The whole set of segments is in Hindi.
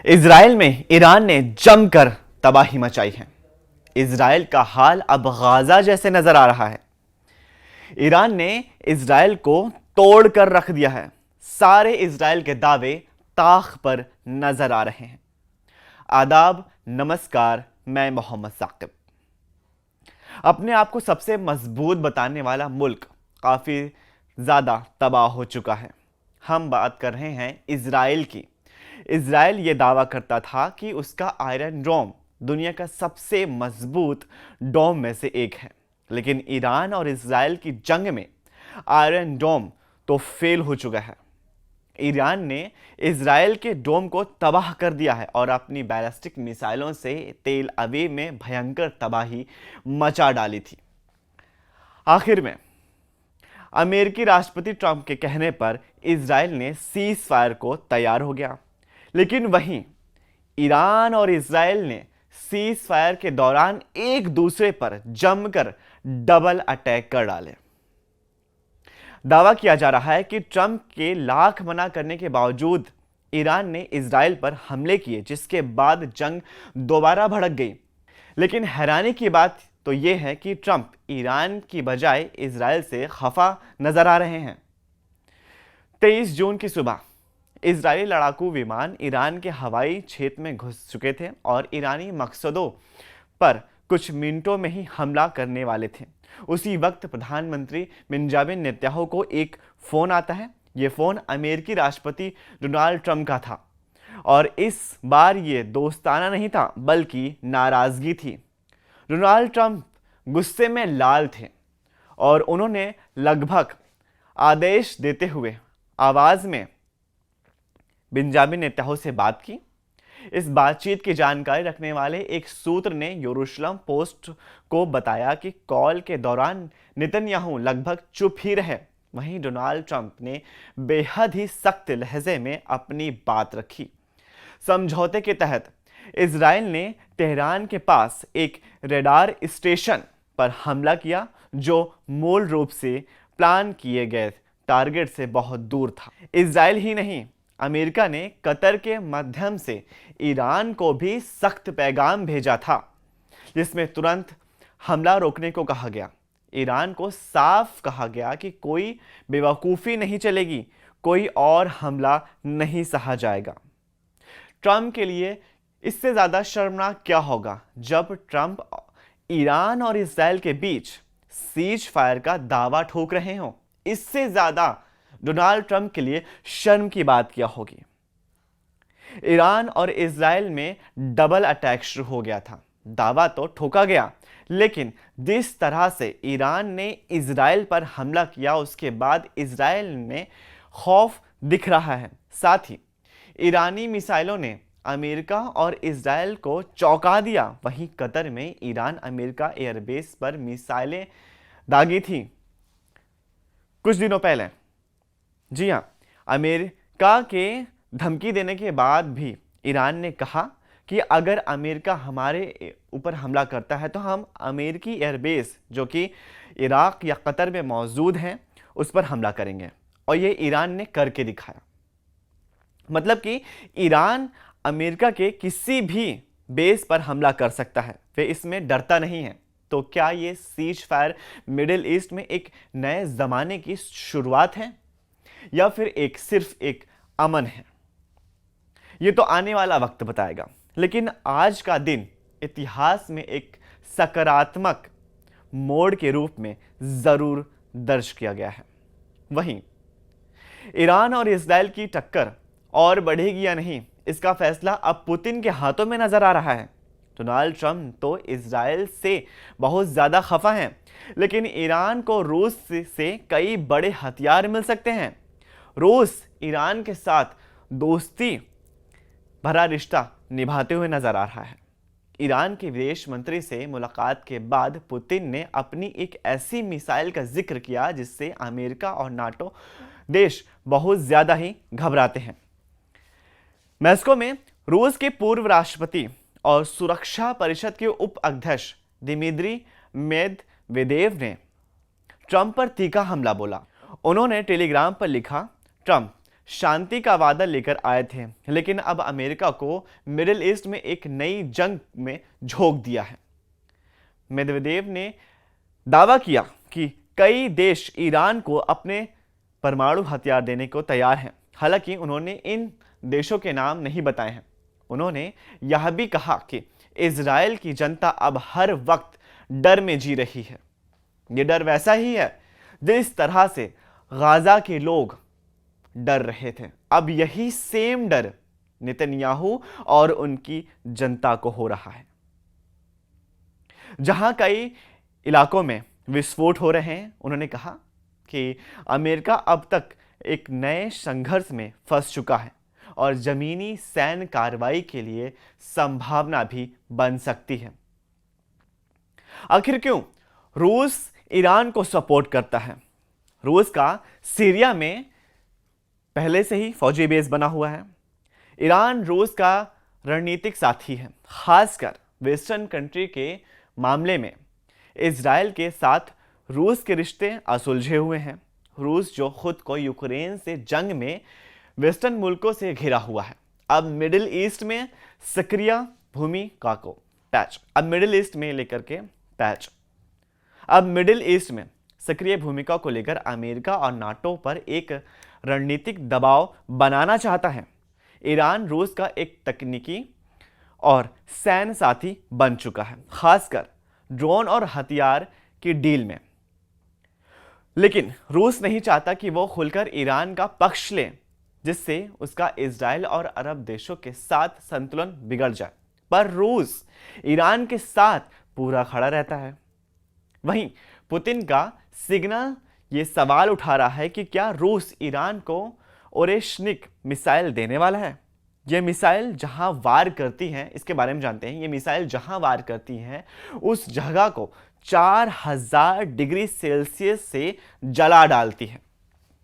इजराइल में ईरान ने जमकर तबाही मचाई है। इजराइल का हाल अब गाजा जैसे नजर आ रहा है। ईरान ने इजराइल को तोड़ कर रख दिया है। सारे इजराइल के दावे ताख पर नजर आ रहे हैं। आदाब, नमस्कार, मैं मोहम्मद साकिब। अपने आप को सबसे मजबूत बताने वाला मुल्क काफी ज्यादा तबाह हो चुका है। हम बात कर रहे हैं इजराइल की। इजराइल ये दावा करता था कि उसका आयरन डोम दुनिया का सबसे मजबूत डोम में से एक है, लेकिन ईरान और इजराइल की जंग में आयरन डोम तो फेल हो चुका है। ईरान ने इजराइल के डोम को तबाह कर दिया है और अपनी बैलिस्टिक मिसाइलों से तेल अवीव में भयंकर तबाही मचा डाली थी। आखिर में अमेरिकी राष्ट्रपति ट्रंप के कहने पर इजराइल ने सीज फायर को तैयार हो गया, लेकिन वहीं ईरान और इजराइल ने सीज फायर के दौरान एक दूसरे पर जमकर डबल अटैक कर डाले। दावा किया जा रहा है कि ट्रंप के लाख मना करने के बावजूद ईरान ने इजराइल पर हमले किए, जिसके बाद जंग दोबारा भड़क गई। लेकिन हैरानी की बात तो यह है कि ट्रंप ईरान की बजाय इजराइल से खफा नजर आ रहे हैं। 23 जून की सुबह इजरायली लड़ाकू विमान ईरान के हवाई क्षेत्र में घुस चुके थे और ईरानी मकसदों पर कुछ मिनटों में ही हमला करने वाले थे। उसी वक्त प्रधानमंत्री बेंजामिन नेतन्याहू को एक फोन आता है। ये फोन अमेरिकी राष्ट्रपति डोनाल्ड ट्रंप का था और इस बार ये दोस्ताना नहीं था, बल्कि नाराजगी थी। डोनाल्ड ट्रंप गुस्से में लाल थे और उन्होंने लगभग आदेश देते हुए आवाज में बेंजामिन नेतन्याहू से बात की। इस बातचीत की जानकारी रखने वाले एक सूत्र ने यरूशलेम पोस्ट को बताया कि कॉल के दौरान नेतन्याहू लगभग चुप ही रहे। वहीं डोनाल्ड ट्रंप ने बेहद ही सख्त लहजे में अपनी बात रखी। समझौते के तहत इजराइल ने तेहरान के पास एक रडार स्टेशन पर हमला किया, जो मूल रूप से प्लान किए गए टारगेट से बहुत दूर था। इजराइल ही नहीं, अमेरिका ने कतर के माध्यम से ईरान को भी सख्त पैगाम भेजा था, जिसमें तुरंत हमला रोकने को कहा गया। ईरान को साफ कहा गया कि कोई बेवकूफ़ी नहीं चलेगी, कोई और हमला नहीं सहा जाएगा। ट्रंप के लिए इससे ज़्यादा शर्मनाक क्या होगा जब ट्रंप ईरान और इजराइल के बीच सीज फायर का दावा ठोक रहे हों। इससे ज़्यादा डोनाल्ड ट्रंप के लिए शर्म की बात क्या होगी। ईरान और इजराइल में डबल अटैक शुरू हो गया था। दावा तो ठोका गया, लेकिन जिस तरह से ईरान ने इजराइल पर हमला किया, उसके बाद इजराइल में खौफ दिख रहा है। साथ ही ईरानी मिसाइलों ने अमेरिका और इजराइल को चौंका दिया। वहीं कतर में ईरान अमेरिका एयरबेस पर मिसाइलें दागी थी कुछ दिनों पहले। जी हाँ, अमेरिका के धमकी देने के बाद भी ईरान ने कहा कि अगर अमेरिका हमारे ऊपर हमला करता है तो हम अमेरिकी एयरबेस जो कि इराक या कतर में मौजूद हैं उस पर हमला करेंगे, और ये ईरान ने करके दिखाया। मतलब कि ईरान अमेरिका के किसी भी बेस पर हमला कर सकता है, वे इसमें डरता नहीं है। तो क्या ये सीज फायर मिडिल ईस्ट में एक नए ज़माने की शुरुआत है या फिर सिर्फ एक अमन है? ये तो आने वाला वक्त बताएगा, लेकिन आज का दिन इतिहास में एक सकारात्मक मोड़ के रूप में ज़रूर दर्ज किया गया है। वहीं ईरान और इजराइल की टक्कर और बढ़ेगी या नहीं, इसका फैसला अब पुतिन के हाथों में नजर आ रहा है। डोनाल्ड ट्रंप तो इजराइल से बहुत ज़्यादा खफा हैं, लेकिन ईरान को रूस से कई बड़े हथियार मिल सकते हैं। रूस ईरान के साथ दोस्ती भरा रिश्ता निभाते हुए नजर आ रहा है। ईरान के विदेश मंत्री से मुलाकात के बाद पुतिन ने अपनी एक ऐसी मिसाइल का जिक्र किया जिससे अमेरिका और नाटो देश बहुत ज़्यादा ही घबराते हैं। मॉस्को में रूस के पूर्व राष्ट्रपति और सुरक्षा परिषद के उप अध्यक्ष दिमित्री मेदवेदेव ने ट्रंप पर तीखा हमला बोला। उन्होंने टेलीग्राम पर लिखा, ट्रंप शांति का वादा लेकर आए थे, लेकिन अब अमेरिका को मिडिल ईस्ट में एक नई जंग में झोंक दिया है। मेदवेदेव ने दावा किया कि कई देश ईरान को अपने परमाणु हथियार देने को तैयार हैं। हालांकि उन्होंने इन देशों के नाम नहीं बताए हैं। उन्होंने यह भी कहा कि इजराइल की जनता अब हर वक्त डर में जी रही है। ये डर वैसा ही है जिस तरह से गाजा के लोग डर रहे थे। अब यही सेम डर नेतन्याहू और उनकी जनता को हो रहा है। जहां कई इलाकों में विस्फोट हो रहे हैं, उन्होंने कहा कि अमेरिका अब तक एक नए संघर्ष में फंस चुका है और जमीनी सैन्य कार्रवाई के लिए संभावना भी बन सकती है। आखिर क्यों रूस ईरान को सपोर्ट करता है? रूस का सीरिया में पहले से ही फौजी बेस बना हुआ है। ईरान रूस का रणनीतिक साथी है, खासकर वेस्टर्न कंट्री के मामले में इजराइल के साथ रूस के रिश्ते असुलझे हुए हैं। रूस जो खुद को यूक्रेन से जंग में वेस्टर्न मुल्कों से घिरा हुआ है, अब मिडिल ईस्ट में सक्रिय भूमिका को पैच अब मिडिल ईस्ट में लेकर के पैच अब मिडिल ईस्ट में सक्रिय भूमिका को लेकर अमेरिका और नाटो पर एक रणनीतिक दबाव बनाना चाहता है। ईरान रूस का एक तकनीकी और सैन्य साथी बन चुका है, खासकर ड्रोन और हथियार की डील में। लेकिन रूस नहीं चाहता कि वो खुलकर ईरान का पक्ष ले, जिससे उसका इजराइल और अरब देशों के साथ संतुलन बिगड़ जाए। पर रूस ईरान के साथ पूरा खड़ा रहता है। वहीं पुतिन का सिग्नल ये सवाल उठा रहा है कि क्या रूस ईरान को ओरेशनिक मिसाइल देने वाला है। ये मिसाइल जहां वार करती हैं, इसके बारे में जानते हैं। ये मिसाइल जहां वार करती हैं उस जगह को 4000 डिग्री सेल्सियस से जला डालती है।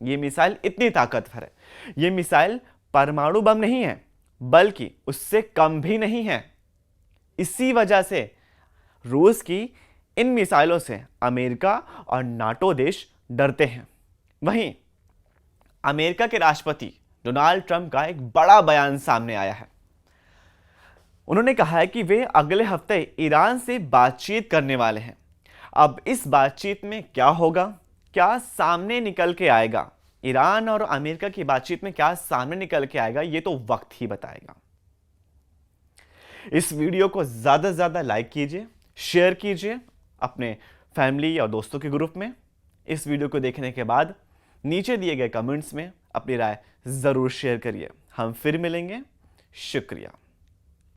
ये मिसाइल इतनी ताकतवर है। ये मिसाइल परमाणु बम नहीं है, बल्कि उससे कम भी नहीं है। इसी वजह से रूस की इन मिसाइलों से अमेरिका और नाटो देश डरते हैं। वहीं अमेरिका के राष्ट्रपति डोनाल्ड ट्रंप का एक बड़ा बयान सामने आया है। उन्होंने कहा है कि वे अगले हफ्ते ईरान से बातचीत करने वाले हैं। अब इस बातचीत में क्या होगा, क्या सामने निकल के आएगा, ईरान और अमेरिका की बातचीत में क्या सामने निकल के आएगा, ये तो वक्त ही बताएगा। इस वीडियो को ज्यादा से ज्यादा लाइक कीजिए, शेयर कीजिए अपने फैमिली और दोस्तों के ग्रुप में। इस वीडियो को देखने के बाद नीचे दिए गए कमेंट्स में अपनी राय जरूर शेयर करिए। हम फिर मिलेंगे। शुक्रिया।